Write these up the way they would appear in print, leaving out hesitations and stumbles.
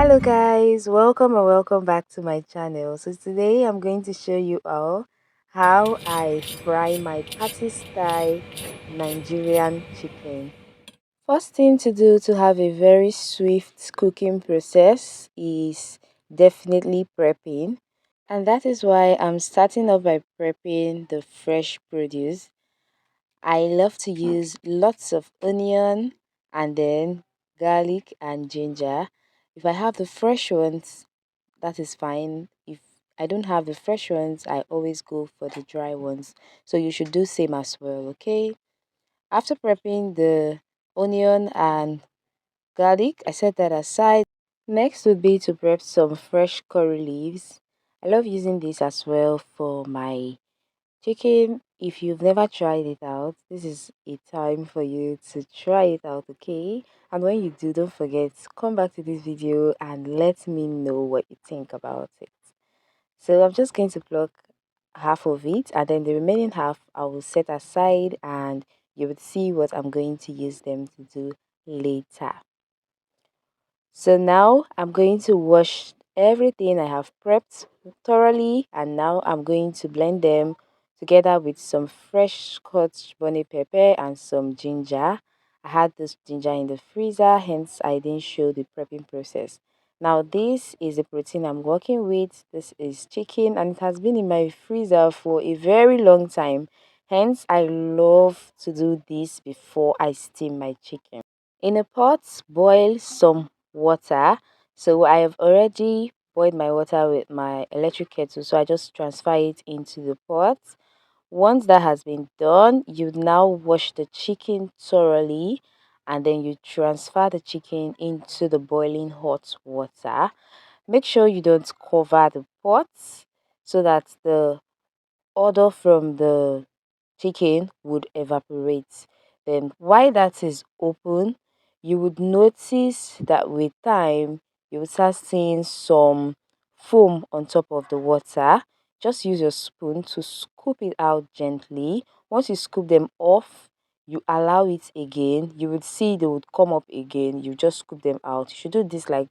Hello guys, welcome and welcome back to my channel. So today I'm going to show you all how I fry my party style Nigerian chicken. First thing to do to have a very swift cooking process is definitely prepping, and that is why I'm starting off by prepping the fresh produce. I love to use lots of onion and then garlic and ginger. If I have the fresh ones, that is fine. If I don't have the fresh ones, I always go for the dry ones. So you should do same as well, okay? After prepping the onion and garlic, I set that aside. Next would be to prep some fresh curry leaves. I love using this as well for my chicken. If you've never tried it out, this is a time for you to try it out, okay? And when you do, don't forget, come back to this video and let me know what you think about it. So I'm just going to pluck half of it, and then the remaining half I will set aside, and you would see what I'm going to use them to do later. So now I'm going to wash everything I have prepped thoroughly, and now I'm going to blend them together with some fresh cut bonnet pepper and some ginger. I had this ginger in the freezer, hence I didn't show the prepping process. Now this is the protein I'm working with. This is chicken and it has been in my freezer for a very long time. Hence I love to do this before I steam my chicken. In a pot, boil some water. So I have already boiled my water with my electric kettle, so I just transfer it into the pot. Once that has been done, you now wash the chicken thoroughly, and then you transfer the chicken into the boiling hot water. Make sure you don't cover the pot so that the odor from the chicken would evaporate. Then while that is open, you would notice that with time you will start seeing some foam on top of the water. Just use your spoon to scoop it out gently. Once you scoop them off, you allow it again. You would see they would come up again. You just scoop them out. You should do this like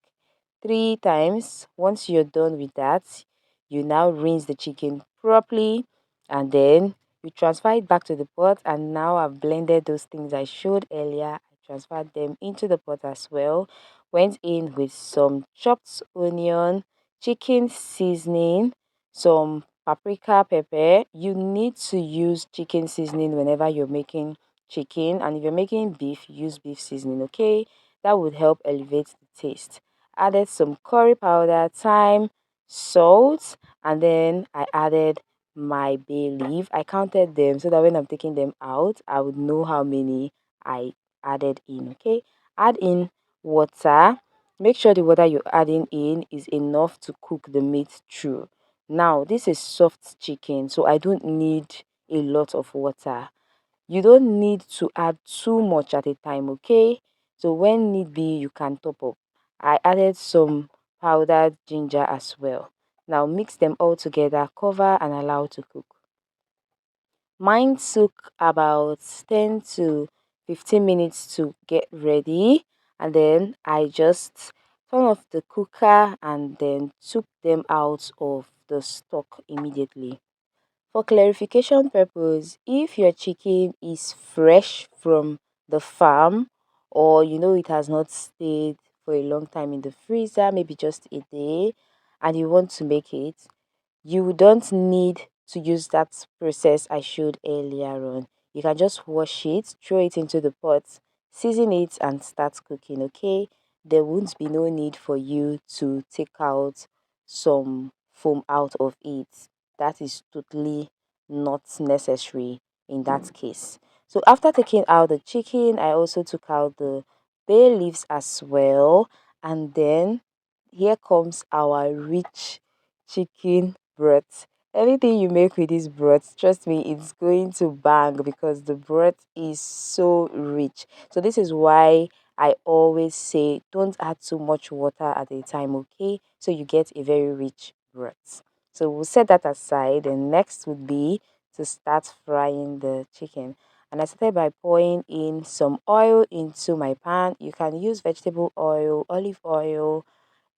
3 times. Once you're done with that, you now rinse the chicken properly, and then you transfer it back to the pot. And now I've blended those things I showed earlier. I transferred them into the pot as well. Went in with some chopped onion, chicken seasoning, some paprika pepper. You need to use chicken seasoning whenever you're making chicken, and if you're making beef, use beef seasoning, okay? That would help elevate the taste. Added some curry powder, thyme, salt, and then I added my bay leaf. I counted them so that when I'm taking them out, I would know how many I added in. Okay, add in water. Make sure the water you're adding in is enough to cook the meat through. Now, this is soft chicken, so I don't need a lot of water. You don't need to add too much at a time, okay? So when need be, you can top up. I added some powdered ginger as well. Now mix them all together, cover and allow to cook. Mine took about 10 to 15 minutes to get ready, and then I just turned off the cooker and then took them out of the stock immediately. For clarification purpose, if your chicken is fresh from the farm, or you know it has not stayed for a long time in the freezer, maybe just a day, and you want to make it, you don't need to use that process I showed earlier on. You can just wash it, throw it into the pot, season it, and start cooking, okay? There won't be no need for you to take out some foam out of it. That is totally not necessary in that case. So after taking out the chicken, I also took out the bay leaves as well, and then here comes our rich chicken broth. Anything you make with this broth, trust me, it's going to bang because the broth is so rich. So this is why I always say don't add too much water at a time, okay? So you get a very rich broth. So we'll set that aside, and next would be to start frying the chicken. And I started by pouring in some oil into my pan. You can use vegetable oil, olive oil,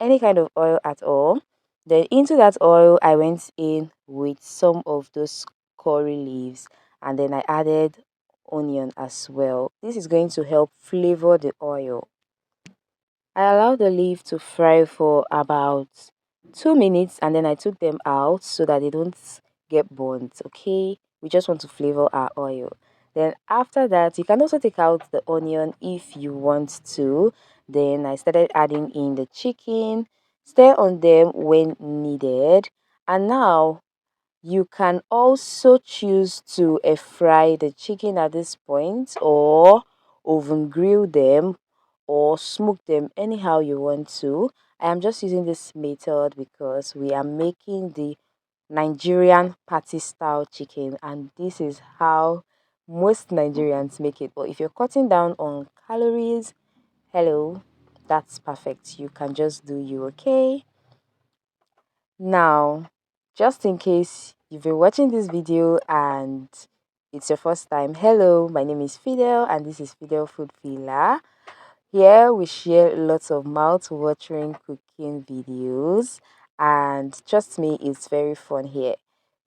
any kind of oil at all. Then into that oil, I went in with some of those curry leaves, and then I added onion as well. This is going to help flavor the oil. I allowed the leaf to fry for about 2 minutes, and then I took them out so that they don't get burnt. Okay, we just want to flavor our oil. Then after that, you can also take out the onion if you want to. Then I started adding in the chicken, stir on them when needed, and now you can also choose to air fry the chicken at this point, or oven grill them, or smoke them anyhow you want to. I am just using this method because we are making the Nigerian party style chicken, and this is how most Nigerians make it. But if you're cutting down on calories, hello, that's perfect. You can just do you, okay? Now, just in case you've been watching this video and it's your first time, hello, my name is Fidel and this is Fidel Food Filler. Here we share lots of mouth-watering cooking videos, and trust me, it's very fun here.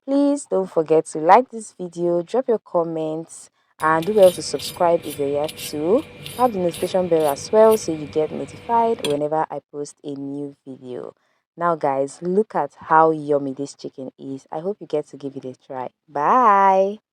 Please don't forget to like this video, drop your comments, and do well to subscribe if you're yet to. Tap the notification bell as well so you get notified whenever I post a new video. Now guys, look at how yummy this chicken is. I hope you get to give it a try. Bye!